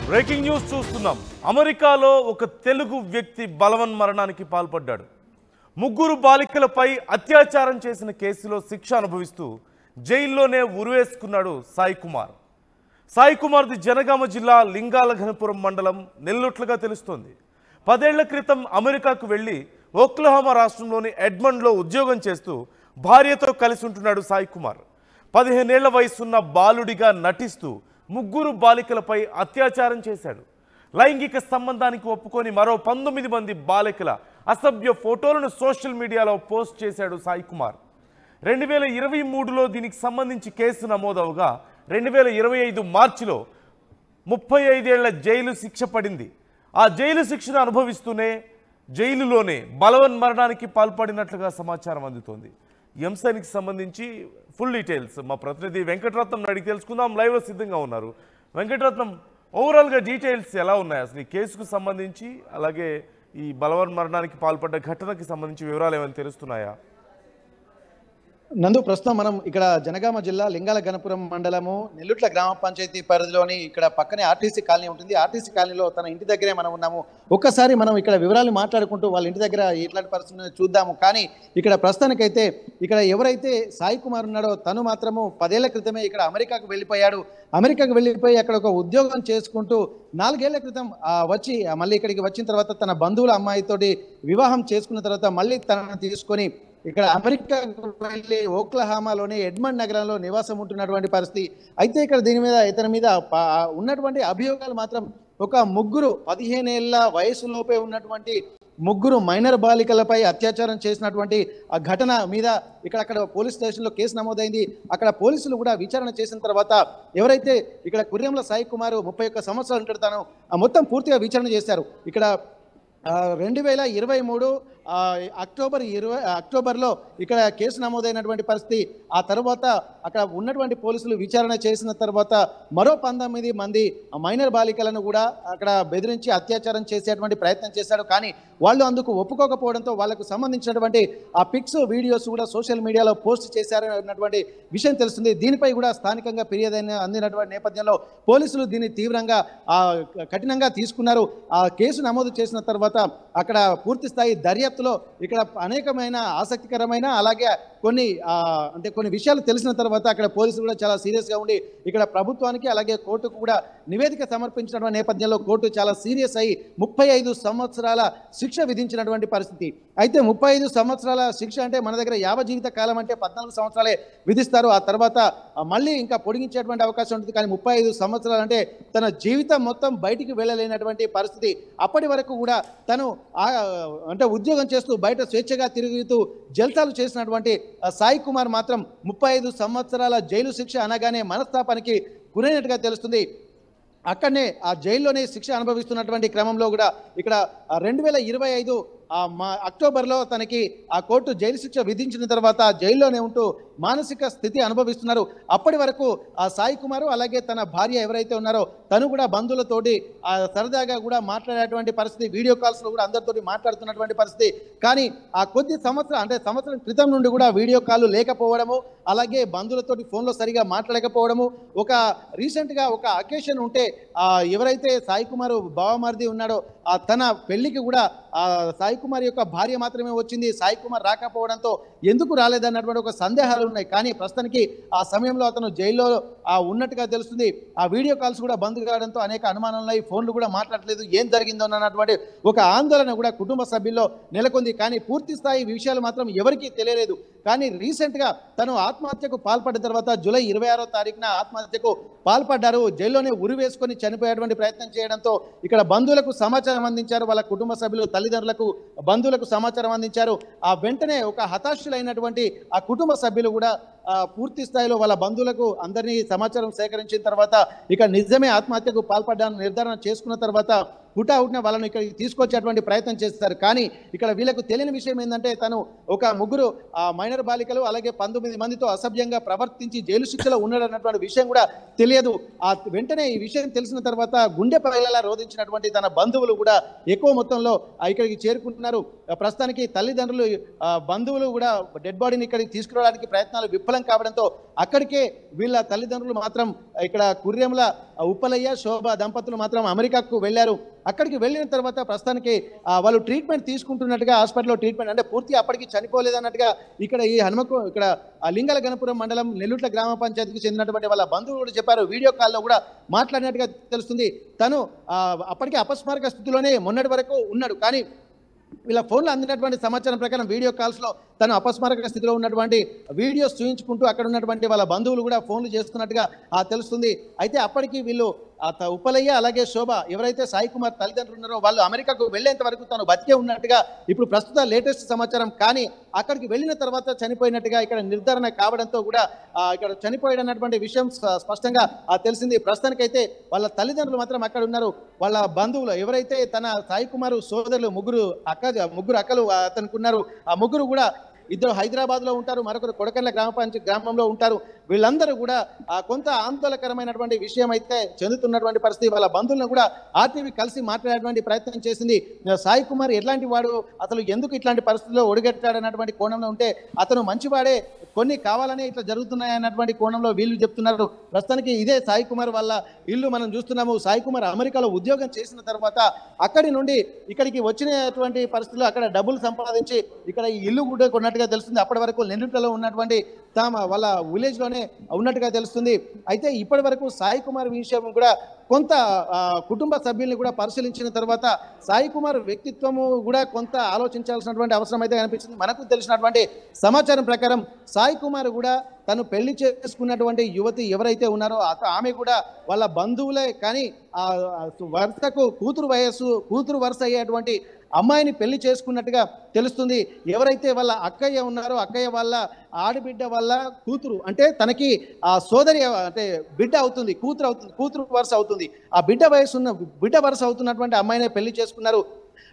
Breaking news చూస్తున్నాం. అమెరికాలో ఒక తెలుగు వ్యక్తి బలవన్మరణానికి పాల్పడ్డాడు. ముగ్గురు బాలికలపై అత్యాచారం చేసిన కేసులో శిక్ష అనుభవిస్తూ జైల్లోనే ఉరివేసుకున్నాడు సాయి కుమార్. సాయి కుమార్ది జనగామ జిల్లా లింగాలఘనపురం మండలం నెల్లొట్లుగా తెలుస్తోంది. 10 ఏళ్ల క్రితం అమెరికాకు వెళ్లి ఓక్లహోమా రాష్ట్రంలోని ఎడ్మండ్లో ఉద్యోగం చేస్తూ భార్యతో కలిసి ఉంటున్నాడు సాయి కుమార్. 15 ఏళ్ల వయసున్న బాలుడిగా నటిస్తూ ముగ్గురు బాలికలపై అత్యాచారం చేశాడు. లైంగిక సంబంధానికి ఒప్పుకొని మరో 19 మంది బాలికల అసభ్య ఫోటోలను సోషల్ మీడియాలో పోస్ట్ చేశాడు సాయి కుమార్. 2023లో దీనికి సంబంధించి కేసు నమోదవగా 2025 మార్చిలో 35 ఏళ్ల జైలు శిక్ష పడింది. ఆ జైలు శిక్షను అనుభవిస్తూనే జైలులోనే బలవన్మరణానికి పాల్పడినట్లుగా సమాచారం అందుతోంది. ఈ అంశానికి సంబంధించి ఫుల్ డీటెయిల్స్ మా ప్రతినిధి వెంకటరత్నం అడిగి తెలుసుకుందాం. లైవ్లో సిద్ధంగా ఉన్నారు. వెంకటరత్నం, ఓవరాల్గా డీటెయిల్స్ ఎలా ఉన్నాయి అసలు ఈ కేసుకు సంబంధించి, అలాగే ఈ బలవన్మరణానికి పాల్పడ్డ ఘటనకి సంబంధించి వివరాలు ఏమైనా తెలుస్తున్నాయా? నందు, ప్రస్తుతం మనం ఇక్కడ జనగామ జిల్లా లింగాలఘనపురం మండలము నెల్లుట్ల గ్రామ పంచాయతీ పరిధిలోని ఇక్కడ పక్కనే ఆర్టీసీ కాలనీ ఉంటుంది. ఆర్టీసీ కాలనీలో తన ఇంటి దగ్గరే మనం ఉన్నాము. ఒక్కసారి మనం ఇక్కడ వివరాలు మాట్లాడుకుంటూ వాళ్ళ ఇంటి దగ్గర ఎట్లాంటి పరిస్థితులు చూద్దాము. కానీ ఇక్కడ ప్రస్తుతానికైతే ఇక్కడ ఎవరైతే సాయి కుమార్ ఉన్నాడో తను మాత్రము 10 ఏళ్ల క్రితమే ఇక్కడ అమెరికాకు వెళ్ళిపోయాడు. అమెరికాకు వెళ్ళిపోయి అక్కడ ఒక ఉద్యోగం చేసుకుంటూ 4 ఏళ్ల క్రితం వచ్చి మళ్ళీ ఇక్కడికి వచ్చిన తర్వాత తన బంధువుల అమ్మాయితోటి వివాహం చేసుకున్న తర్వాత మళ్ళీ తనను తీసుకొని ఇక్కడ అమెరికాకు వెళ్ళి ఓక్లహామాలోని ఎడ్మండ్ నగరంలో నివాసం ఉంటున్నటువంటి పరిస్థితి. అయితే ఇక్కడ దీని మీద ఇతని మీద ఉన్నటువంటి అభియోగాలు మాత్రం ఒక ముగ్గురు 15 ఏళ్ల వయసులోపే ఉన్నటువంటి ముగ్గురు మైనర్ బాలికలపై అత్యాచారం చేసినటువంటి ఆ ఘటన మీద ఇక్కడ పోలీస్ స్టేషన్లో కేసు నమోదైంది. అక్కడ పోలీసులు కూడా విచారణ చేసిన తర్వాత ఎవరైతే ఇక్కడ కుర్రెంల సాయి కుమార్ 31 సంవత్సరాలు ఉంటాడు, తను మొత్తం పూర్తిగా విచారణ చేశారు. ఇక్కడ 2023 అక్టోబర్లో ఇక్కడ కేసు నమోదైనటువంటి పరిస్థితి. ఆ తర్వాత అక్కడ ఉన్నటువంటి పోలీసులు విచారణ చేసిన తర్వాత మరో 19 మంది మైనర్ బాలికలను కూడా అక్కడ బెదిరించి అత్యాచారం చేసేటువంటి ప్రయత్నం చేశాడు. కానీ వాళ్ళు అందుకు ఒప్పుకోకపోవడంతో వాళ్ళకు సంబంధించినటువంటి ఆ పిక్స్ వీడియోస్ కూడా సోషల్ మీడియాలో పోస్ట్ చేశారు అన్నటువంటి విషయం తెలుస్తుంది. దీనిపై కూడా స్థానికంగా ఫిర్యాదు అందినటువంటి నేపథ్యంలో పోలీసులు దీన్ని తీవ్రంగా కఠినంగా తీసుకున్నారు. ఆ కేసు నమోదు చేసిన తర్వాత అక్కడ పూర్తి స్థాయి దర్యాప్తులో ఇక్కడ అనేకమైన ఆసక్తికరమైన అలాగే కొన్ని విషయాలు తెలిసిన తర్వాత అక్కడ పోలీసులు కూడా చాలా సీరియస్గా ఉండి ఇక్కడ ప్రభుత్వానికి అలాగే కోర్టుకు కూడా నివేదిక సమర్పించిన నేపథ్యంలో కోర్టు చాలా సీరియస్ అయ్యి 35 సంవత్సరాల శిక్ష విధించినటువంటి పరిస్థితి. అయితే 35 సంవత్సరాల శిక్ష అంటే మన దగ్గర యావజ్జీవిత కాలం అంటే 14 సంవత్సరాలే విధిస్తారు. ఆ తర్వాత మళ్ళీ ఇంకా పొడిగించేటువంటి అవకాశం ఉంటుంది. కానీ 35 సంవత్సరాలు అంటే తన జీవితం మొత్తం బయటికి వెళ్ళలేనటువంటి పరిస్థితి. అప్పటి వరకు కూడా తను అంటే ఉద్యోగం చేస్తూ బయట స్వేచ్ఛగా తిరుగుతూ జల్సాలు చేసినటువంటి సాయి కుమార్ మాత్రం 35 సంవత్సరాల జైలు శిక్ష అనగానే మనస్తాపానికి గురైనట్టుగా తెలుస్తుంది. అక్కడనే ఆ జైల్లోనే శిక్ష అనుభవిస్తున్నటువంటి క్రమంలో కూడా ఇక్కడ 2025 అక్టోబర్లో తనకి ఆ కోర్టు జైలు శిక్ష విధించిన తర్వాత జైల్లోనే ఉంటూ మానసిక స్థితి అనుభవిస్తున్నారు. అప్పటి వరకు ఆ సాయి కుమారు అలాగే తన భార్య ఎవరైతే ఉన్నారో తను కూడా బంధువులతోటి సరదాగా కూడా మాట్లాడేటువంటి పరిస్థితి, వీడియో కాల్స్లో కూడా అందరితోటి మాట్లాడుతున్నటువంటి పరిస్థితి. కానీ ఆ సంవత్సరం క్రితం నుండి కూడా వీడియో కాల్ లేకపోవడము, అలాగే బంధువులతోటి ఫోన్లో సరిగా మాట్లాడకపోవడము, ఒక రీసెంట్గా ఒక అకేషన్ ఉంటే ఎవరైతే సాయి కుమారు బావమరిది ఉన్నాడో తన పెళ్లికి కూడా సాయి కుమార్ యొక్క భార్య మాత్రమే వచ్చింది. సాయి కుమార్ రాకపోవడంతో ఎందుకు రాలేదన్నటువంటి ఒక సందేహాలు ఉన్నాయి. కానీ ప్రస్తుతానికి ఆ సమయంలో అతను జైల్లో ఉన్నట్టుగా తెలుస్తుంది. ఆ వీడియో కాల్స్ కూడా బంద్ కావడంతో అనేక అనుమానాలు ఉన్నాయి. ఫోన్లు కూడా మాట్లాడలేదు. ఏం జరిగిందో అన్నటువంటి ఒక ఆందోళన కూడా కుటుంబ సభ్యుల్లో నెలకొంది. కానీ పూర్తి స్థాయి విషయాలు మాత్రం ఎవరికీ తెలియలేదు. కానీ రీసెంట్గా తను ఆత్మహత్యకు పాల్పడిన తర్వాత జూలై 26వ తారీఖున ఆత్మహత్యకు పాల్పడ్డారు. జైల్లోనే ఉరి వేసుకొని చనిపోయేటువంటి ప్రయత్నం చేయడంతో ఇక్కడ బంధువులకు సమాచారం అందించారు. వాళ్ళ కుటుంబ సభ్యులు తల్లిదండ్రులకు బంధువులకు సమాచారం అందించారు. ఆ వెంటనే ఒక హతాశులైనటువంటి ఆ కుటుంబ సభ్యులు కూడా పూర్తి స్థాయిలో వాళ్ళ బంధువులకు అందరినీ సమాచారం సేకరించిన తర్వాత ఇక నిజమే ఆత్మహత్యకు పాల్పడ్డాను నిర్ధారణ చేసుకున్న తర్వాత హుటాహుటిన వాళ్ళను ఇక్కడికి తీసుకొచ్చేటువంటి ప్రయత్నం చేస్తారు. కానీ ఇక్కడ వీళ్ళకు తెలియని విషయం ఏంటంటే తను ఒక ముగ్గురు మైనర్ బాలికలు అలాగే 19 మందితో అసభ్యంగా ప్రవర్తించి జైలు శిక్షలో ఉన్నాడన్నటువంటి విషయం కూడా తెలియదు. వెంటనే ఈ విషయం తెలిసిన తర్వాత గుండె పగిలేలా రోధించినటువంటి తన బంధువులు కూడా ఎక్కువ మొత్తంలో ఇక్కడికి చేరుకుంటున్నారు. ప్రస్తుతానికి తల్లిదండ్రులు బంధువులు కూడా డెడ్ బాడీని ఇక్కడికి తీసుకురావడానికి ప్రయత్నాలు విఫలం విఫలం కావడంతో అక్కడికే వీళ్ళ తల్లిదండ్రులు మాత్రం ఇక్కడ కుర్రెంల ఉప్పలయ్య శోభ దంపతులు మాత్రం అమెరికాకు వెళ్ళారు. అక్కడికి వెళ్ళిన తర్వాత ప్రస్తుతానికి వాళ్ళు ట్రీట్మెంట్ తీసుకుంటున్నట్టుగా హాస్పిటల్లో ట్రీట్మెంట్ అంటే పూర్తిగా అప్పటికి చనిపోలేదన్నట్టుగా ఇక్కడ ఈ ఇక్కడ లింగల గణపురం మండలం నెల్లుట్ల గ్రామ పంచాయతీకి చెందినటువంటి వాళ్ళ బంధువులు చెప్పారు. వీడియో కాల్లో కూడా మాట్లాడినట్టుగా తెలుస్తుంది. తను అప్పటికే అపస్మారక స్థితిలోనే మొన్నటి వరకు ఉన్నాడు. కానీ వీళ్ళ ఫోన్లో అందినటువంటి సమాచారం ప్రకారం వీడియో కాల్స్లో తను అపస్మారక స్థితిలో ఉన్నటువంటి వీడియోస్ చూపించుకుంటూ అక్కడ ఉన్నటువంటి వాళ్ళ బంధువులు కూడా ఫోన్లు చేసుకున్నట్టుగా తెలుస్తుంది. అయితే అప్పటికి వీళ్ళు ఉప్పలయ్య అలాగే శోభ ఎవరైతే సాయి కుమార్ తల్లిదండ్రులు ఉన్నారో వాళ్ళు అమెరికాకు వెళ్లేంత వరకు తను బతికే ఉన్నట్టుగా ఇప్పుడు ప్రస్తుత లేటెస్ట్ సమాచారం. కానీ అక్కడికి వెళ్ళిన తర్వాత చనిపోయినట్టుగా ఇక్కడ నిర్ధారణ కావడంతో కూడా ఇక్కడ చనిపోయాడన్నటువంటి విషయం స్పష్టంగా తెలిసింది. ప్రస్తుతానికైతే వాళ్ళ తల్లిదండ్రులు మాత్రం అక్కడ ఉన్నారు. వాళ్ళ బంధువులు ఎవరైతే తన సాయి కుమార్ సోదరులు ముగ్గురు అక్కలు అతనికి ఉన్నారు. ఆ ముగ్గురు కూడా ఇద్దరు హైదరాబాద్లో ఉంటారు, మరొకరు కొడకన్ల గ్రామంలో ఉంటారు. వీళ్ళందరూ కూడా కొంత ఆందోళనకరమైనటువంటి విషయం అయితే చెందుతున్నటువంటి పరిస్థితి. వాళ్ళ బంధువులను కూడా ఆర్టీవీ కలిసి మాట్లాడేటువంటి ప్రయత్నం చేసింది. సాయి కుమార్ ఎట్లాంటి వాడు, అసలు ఎందుకు ఇట్లాంటి పరిస్థితుల్లో ఒడిగట్టాడన్నటువంటి కోణంలో ఉంటే అతను మంచివాడే, కొన్ని కావాలనే ఇట్లా జరుగుతున్నాయన్నటువంటి కోణంలో వీళ్ళు చెప్తున్నారు. ప్రస్తుతానికి ఇదే సాయి కుమార్ వాళ్ళ ఇల్లు మనం చూస్తున్నాము. సాయి కుమార్ అమెరికాలో ఉద్యోగం చేసిన తర్వాత అక్కడి నుండి ఇక్కడికి వచ్చినటువంటి పరిస్థితుల్లో అక్కడ డబ్బులు సంపాదించి ఇక్కడ ఈ ఇల్లు కూడా కొన్నట్టుగా తెలుస్తుంది. అప్పటి వరకు నెల్లూరులో ఉన్నటువంటి వాళ్ళ విలేజ్లోనే ఉన్నట్టుగా తెలుస్తుంది. అయితే ఇప్పటి వరకు సాయి కుమార్ విషయం కూడా కొంత కుటుంబ సభ్యుల్ని కూడా పరిశీలించిన తర్వాత సాయి కుమార్ వ్యక్తిత్వము కూడా కొంత ఆలోచించాల్సినటువంటి అవసరం అయితే కనిపించింది. మనకు తెలిసినటువంటి సమాచారం ప్రకారం సాయి కుమార్ కూడా తను పెళ్లి చేసుకున్నటువంటి యువతి ఎవరైతే ఉన్నారో ఆమె కూడా వాళ్ళ బంధువులే, కానీ వరుసకు కూతురు వరుస అయ్యేటువంటి అమ్మాయిని పెళ్లి చేసుకున్నట్టుగా తెలుస్తుంది. ఎవరైతే వాళ్ళ అక్కయ్య ఉన్నారో అక్కయ్య వాళ్ళ ఆడబిడ్డ వాళ్ళ కూతురు అంటే తనకి సోదరి అంటే బిడ్డ అవుతుంది, కూతురు వరుస అవుతుంది. ఆ బిడ్డ వరుస అవుతున్నటువంటి అమ్మాయినే పెళ్లి చేసుకున్నారు.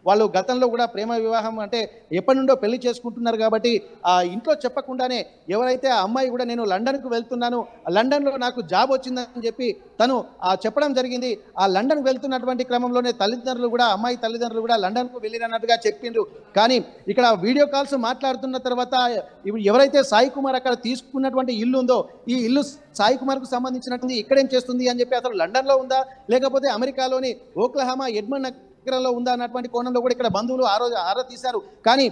వాళ్ళు గతంలో కూడా ప్రేమ వివాహం అంటే ఎప్పటి నుండో పెళ్లి చేసుకుంటున్నారు కాబట్టి ఇంట్లో చెప్పకుండానే ఎవరైతే ఆ అమ్మాయి కూడా నేను లండన్కు వెళ్తున్నాను, లండన్లో నాకు జాబ్ వచ్చిందని చెప్పి తను చెప్పడం జరిగింది. ఆ లండన్కు వెళ్తున్నటువంటి క్రమంలోనే అమ్మాయి తల్లిదండ్రులు కూడా లండన్కు వెళ్ళినట్టుగా చెప్పిండ్రు. కానీ ఇక్కడ వీడియో కాల్స్ మాట్లాడుతున్న తర్వాత ఇప్పుడు ఎవరైతే సాయి కుమార్ అక్కడ తీసుకున్నటువంటి ఇల్లు ఉందో ఈ ఇల్లు సాయి కుమార్కు సంబంధించినటువంటి ఇక్కడేం చేస్తుంది అని చెప్పి అసలు లండన్లో ఉందా లేకపోతే అమెరికాలోని ఓక్లహామా ఎడ్మండ్ నగరంలో ఉందా అన్నటువంటి కోణంలో కూడా ఇక్కడ బంధువులు ఆరా తీశారు. కానీ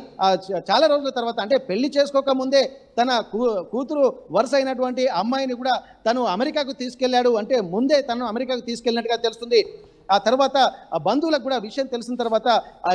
చాలా రోజుల తర్వాత అంటే పెళ్లి చేసుకోక ముందే తన కూతురు వరుస అయినటువంటి అమ్మాయిని కూడా తను అమెరికాకు తీసుకెళ్లాడు, అంటే ముందే తను అమెరికాకు తీసుకెళ్ళినట్టుగా తెలుస్తుంది. ఆ తర్వాత బంధువులకు కూడా విషయం తెలిసిన తర్వాత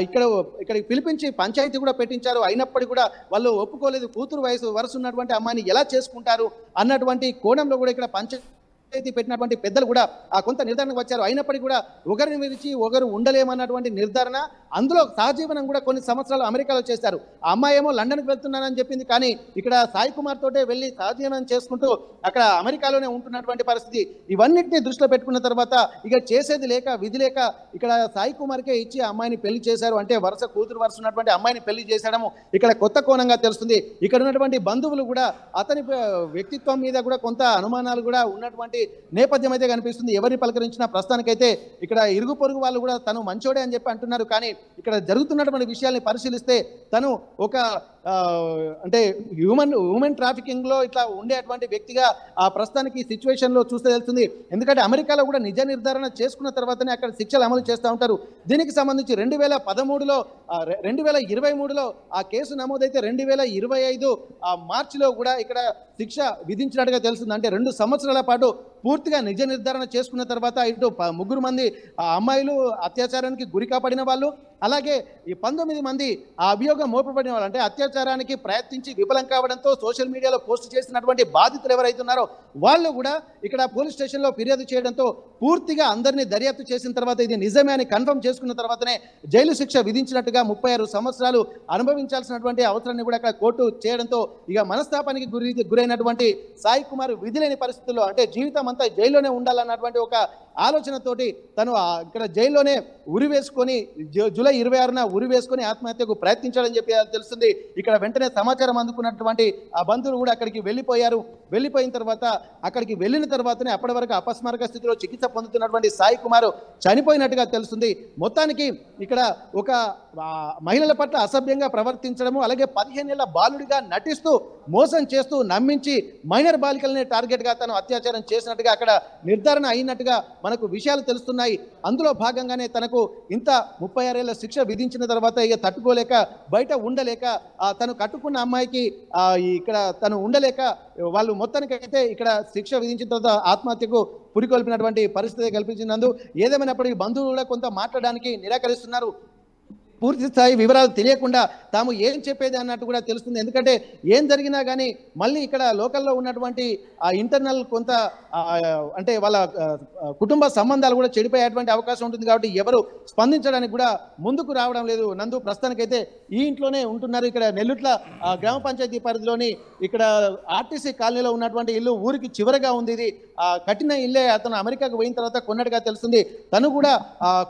ఇక్కడికి పిలిపించి పంచాయతీ కూడా పెట్టించారు. అయినప్పటికీ కూడా వాళ్ళు ఒప్పుకోలేదు. కూతురు వరుస ఉన్నటువంటి అమ్మాయిని ఎలా చేసుకుంటారు అన్నటువంటి కోణంలో కూడా ఇక్కడ పంచాయతీ పెట్టినటువంటి పెద్దలు కూడా కొంత నిర్ధారణకు వచ్చారు. అయినప్పటికీ కూడా ఒకరిని విడిచి ఒకరు ఉండలేమన్నటువంటి నిర్ధారణ, అందులో సహజీవనం కూడా కొన్ని సంవత్సరాలు అమెరికాలో చేశారు. ఆ అమ్మాయి ఏమో లండన్కి వెళ్తున్నానని చెప్పింది, కానీ ఇక్కడ సాయి కుమార్ తోటే వెళ్ళి సహజీవనం చేసుకుంటూ అక్కడ అమెరికాలోనే ఉంటున్నటువంటి పరిస్థితి. ఇవన్నిటిని దృష్టిలో పెట్టుకున్న తర్వాత ఇక చేసేది లేక విధి లేక ఇక్కడ సాయి కుమార్కే ఇచ్చి అమ్మాయిని పెళ్లి చేశారు. అంటే కూతురు వరుస ఉన్నటువంటి అమ్మాయిని పెళ్లి చేశాడము ఇక్కడ కొత్త కోణంగా తెలుస్తుంది. ఇక్కడ ఉన్నటువంటి బంధువులు కూడా అతని వ్యక్తిత్వం మీద కూడా కొంత అనుమానాలు కూడా ఉన్నటువంటి నేపథ్యం అయితే కనిపిస్తుంది. ఎవరిని పలకరించినా ప్రస్తుతానికైతే ఇక్కడ ఇరుగు పొరుగు వాళ్ళు కూడా తను మంచోడే అని చెప్పి అంటున్నారు. కానీ ఇక్కడ జరుగుతున్నటువంటి విషయాల్ని పరిశీలిస్తే తను ఒక అంటే హ్యూమన్ ట్రాఫికింగ్ లో ఇట్లా ఉండేటువంటి వ్యక్తిగా ప్రస్తుతానికి సిచ్యువేషన్ లో చూస్తే తెలుస్తుంది. ఎందుకంటే అమెరికాలో కూడా నిజ నిర్ధారణ చేసుకున్న తర్వాతనే అక్కడ శిక్షలు అమలు చేస్తూ ఉంటారు. దీనికి సంబంధించి 2023లో ఆ కేసు నమోదైతే 2025 మార్చిలో కూడా ఇక్కడ శిక్ష విధించినట్టుగా తెలుస్తుంది. అంటే 2 సంవత్సరాల పాటు పూర్తిగా నిజ నిర్ధారణ చేసుకున్న తర్వాత ఇటు 3 మంది అమ్మాయిలు అత్యాచారానికి గురి కాపడిన వాళ్ళు, అలాగే ఈ 19 మంది ఆ అభియోగం మోపబడిన వాళ్ళు అంటే అత్యాచారానికి ప్రయత్నించి విఫలం కావడంతో సోషల్ మీడియాలో పోస్ట్ చేసినటువంటి బాధితులు ఎవరైతున్నారో వాళ్ళు కూడా ఇక్కడ పోలీస్ స్టేషన్లో ఫిర్యాదు చేయడంతో పూర్తిగా అందరినీ దర్యాప్తు చేసిన తర్వాత ఇది నిజమే అని కన్ఫర్మ్ చేసుకున్న తర్వాతనే జైలు శిక్ష విధించినట్టుగా 36 సంవత్సరాలు అనుభవించాల్సినటువంటి అవసరాన్ని కూడా అక్కడ కోర్టు చేయడంతో ఇక మనస్తాపానికి గురైనటువంటి సాయి కుమార్ విధి లేని పరిస్థితుల్లో అంటే జీవితం అంతా జైల్లోనే ఉండాలన్నటువంటి ఒక ఆలోచనతోటి తను ఇక్కడ జైల్లోనే ఉరి వేసుకొని జూలై 26న ఉరి వేసుకొని ఆత్మహత్యకు ప్రయత్నించాడని చెప్పి తెలుస్తుంది. ఇక్కడ వెంటనే సమాచారం అందుకున్నటువంటి ఆ బంధువులు కూడా అక్కడికి వెళ్ళిపోయారు. వెళ్ళిపోయిన తర్వాత అక్కడికి వెళ్ళిన తర్వాతనే అప్పటి వరకు అపస్మారక స్థితిలో చికిత్స పొందుతున్నటువంటి సాయి కుమార్ చనిపోయినట్టుగా తెలుస్తుంది. మొత్తానికి ఇక్కడ ఒక మహిళల పట్ల అసభ్యంగా ప్రవర్తించడము, అలాగే 15 ఏళ్ల బాలుడిగా నటిస్తూ మోసం చేస్తూ నమ్మించి మైనర్ బాలికలనే టార్గెట్గా తను అత్యాచారం చేసినట్టుగా అక్కడ నిర్ధారణ అయినట్టుగా మనకు విషయాలు తెలుస్తున్నాయి. అందులో భాగంగానే తనకు ఇంత 36 ఏళ్ల శిక్ష విధించిన తర్వాత ఇక తట్టుకోలేక బయట ఉండలేక తను కట్టుకున్న అమ్మాయికి ఇక్కడ తను ఉండలేక వాళ్ళు మొత్తానికైతే ఇక్కడ శిక్ష విధించిన తర్వాత ఆత్మహత్యకు పురికొల్పినటువంటి పరిస్థితి కల్పించినందు ఏదేమైనప్పటికీ బంధువులు కూడా కొంత మాట్లాడడానికి నిరాకరిస్తున్నారు. పూర్తి స్థాయి వివరాలు తెలియకుండా తాము ఏం చెప్పేది అన్నట్టు కూడా తెలుస్తుంది. ఎందుకంటే ఏం జరిగినా కానీ మళ్ళీ ఇక్కడ లోకల్లో ఉన్నటువంటి ఆ ఇంటర్నల్ కొంత అంటే వాళ్ళ కుటుంబ సంబంధాలు కూడా చెడిపోయేటువంటి అవకాశం ఉంటుంది. కాబట్టి ఎవరు స్పందించడానికి కూడా ముందుకు రావడం లేదు. నందు ప్రస్తుతానికైతే ఈ ఇంట్లోనే ఉంటున్నారు. ఇక్కడ నెల్లుట్ల గ్రామ పంచాయతీ పరిధిలోని ఇక్కడ ఆర్టీసీ కాలనీలో ఉన్నటువంటి ఇల్లు ఊరికి చివరగా ఉంది. ఇది కట్టిన ఇల్లే అతను అమెరికాకు పోయిన తర్వాత కొన్నట్టుగా తెలుస్తుంది. తను కూడా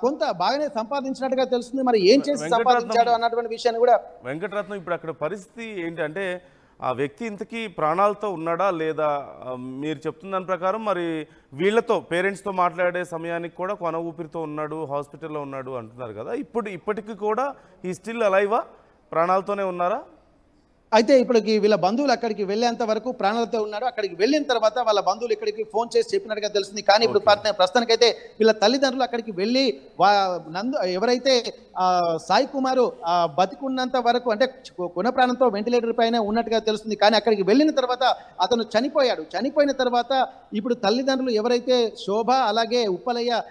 కొంత బాగానే సంపాదించినట్టుగా తెలుస్తుంది. మరి ఏం సంపాదించాడు అన్నటువంటి విషయాన్ని కూడా వెంకటరత్నం ఇప్పుడు అక్కడ పరిస్థితి ఏంటంటే ఆ వ్యక్తి ఇంతకీ ప్రాణాలతో ఉన్నాడా లేదా? మీరు చెప్తున్న దాని ప్రకారం మరి వీళ్ళతో పేరెంట్స్తో మాట్లాడే సమయానికి కూడా కొన ఊపిరితో ఉన్నాడు, హాస్పిటల్లో ఉన్నాడు అంటున్నారు కదా. ఇప్పటికీ కూడా ఈ స్టిల్ అలైవా, ప్రాణాలతోనే ఉన్నారా? అయితే ఇప్పటికి వీళ్ళ బంధువులు అక్కడికి వెళ్ళేంత వరకు ప్రాణాలతో ఉన్నారు. అక్కడికి వెళ్ళిన తర్వాత వాళ్ళ బంధువులు ఇక్కడికి ఫోన్ చేసి చెప్పినట్టుగా తెలుస్తుంది. కానీ ఇప్పుడు ప్రస్తుతానికైతే వీళ్ళ తల్లిదండ్రులు అక్కడికి వెళ్ళి ఎవరైతే సాయి కుమారు బతికున్నంత వరకు అంటే కొన ప్రాణంతో వెంటిలేటర్ పైన ఉన్నట్టుగా తెలుస్తుంది. కానీ అక్కడికి వెళ్ళిన తర్వాత అతను చనిపోయాడు. చనిపోయిన తర్వాత ఇప్పుడు తల్లిదండ్రులు ఎవరైతే శోభ అలాగే ఉప్పలయ్య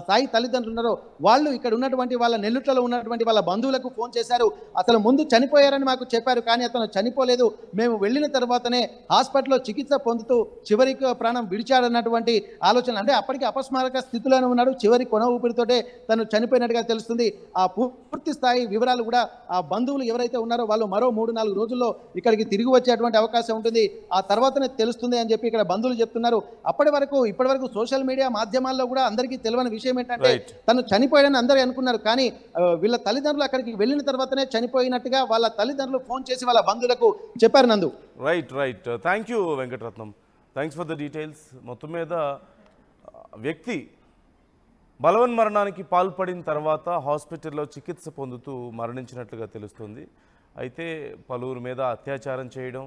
సాయి తల్లిదండ్రులు ఉన్నారో వాళ్ళు ఇక్కడ ఉన్నటువంటి వాళ్ళ నెల్లుట్లలో ఉన్నటువంటి వాళ్ళ బంధువులకు ఫోన్ చేశారు. అసలు ముందు చనిపోయారని మాకు చెప్పారు, కానీ అతను చనిపోలేదు. మేము వెళ్ళిన తర్వాతనే హాస్పిటల్లో చికిత్స పొందుతూ చివరికి ప్రాణం విడిచాడన్నటువంటి ఆలోచన. అంటే అప్పటికి అపస్మారక స్థితిలోనే ఉన్నాడు. చివరి కొన ఊపిరితోటే తను చనిపోయినట్టుగా తెలుస్తుంది. ఆ పూర్తి స్థాయి వివరాలు కూడా ఆ బంధువులు ఎవరైతే ఉన్నారో వాళ్ళు మరో 3-4 రోజుల్లో ఇక్కడికి తిరిగి వచ్చేటువంటి అవకాశం ఉంటుంది. ఆ తర్వాతనే తెలుస్తుంది అని చెప్పి ఇక్కడ బంధువులు చెప్తున్నారు. ఇప్పటి వరకు సోషల్ మీడియా మాధ్యమాల్లో కూడా అందరికీ తెలియని విషయం ఏంటంటే తను చనిపోయాడని అందరూ అనుకున్నారు. కానీ వీళ్ళ తల్లిదండ్రులు అక్కడికి వెళ్ళిన తర్వాతనే చనిపోయినట్టుగా వాళ్ళ తల్లిదండ్రులు ఫోన్ చేసి వాళ్ళ బంధువులకు చెప్పారు. నందు right thank you Venkataratnam, thanks for the details. మొత్తం మీద వ్యక్తి బలవన్మరణానికి పాల్పడిన తర్వాత హాస్పిటల్లో చికిత్స పొందుతూ మరణించినట్లుగా తెలుస్తుంది. అయితే పలువురు మీద అత్యాచారం చేయడం,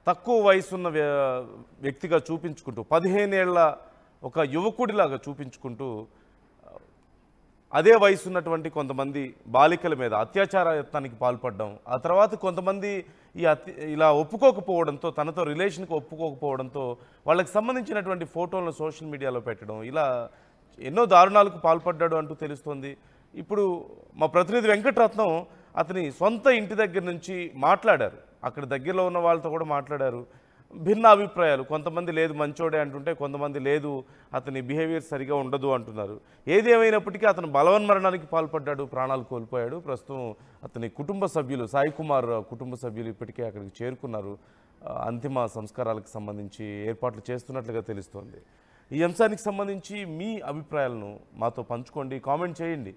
తక్కువ వయసున్న వ్యక్తిగా చూపించుకుంటూ 15 ఏళ్ల ఒక యువకుడిలాగా చూపించుకుంటూ అదే వయసు ఉన్నటువంటి కొంతమంది బాలికల మీద అత్యాచార యత్నానికి పాల్పడడం, ఆ తర్వాత కొంతమంది ఇలా ఒప్పుకోకపోవడంతో, తనతో రిలేషన్కి ఒప్పుకోకపోవడంతో వాళ్ళకి సంబంధించినటువంటి ఫోటోలను సోషల్ మీడియాలో పెట్టడం, ఇలా ఎన్నో దారుణాలకు పాల్పడ్డాడు అంటూ తెలుస్తోంది. ఇప్పుడు మా ప్రతినిధి వెంకటరత్నం అతని సొంత ఇంటి దగ్గర నుంచి మాట్లాడారు, అక్కడ దగ్గరలో ఉన్న వాళ్ళతో కూడా మాట్లాడారు. భిన్న అభిప్రాయాలు, కొంతమంది లేదు మంచోడే అంటుంటే, కొంతమంది లేదు అతని బిహేవియర్ సరిగా ఉండదు అంటున్నారు. ఏది ఏమైనప్పటికీ అతను బలవన్మరణానికి పాల్పడ్డాడు, ప్రాణాలు కోల్పోయాడు. ప్రస్తుతం అతని కుటుంబ సభ్యులు, సాయి కుమార్ కుటుంబ సభ్యులు ఇప్పటికే అక్కడికి చేరుకున్నారు. అంతిమ సంస్కారాలకు సంబంధించి ఏర్పాట్లు చేస్తున్నట్లుగా తెలుస్తోంది. ఈ అంశానికి సంబంధించి మీ అభిప్రాయాలను మాతో పంచుకోండి, కామెంట్ చేయండి.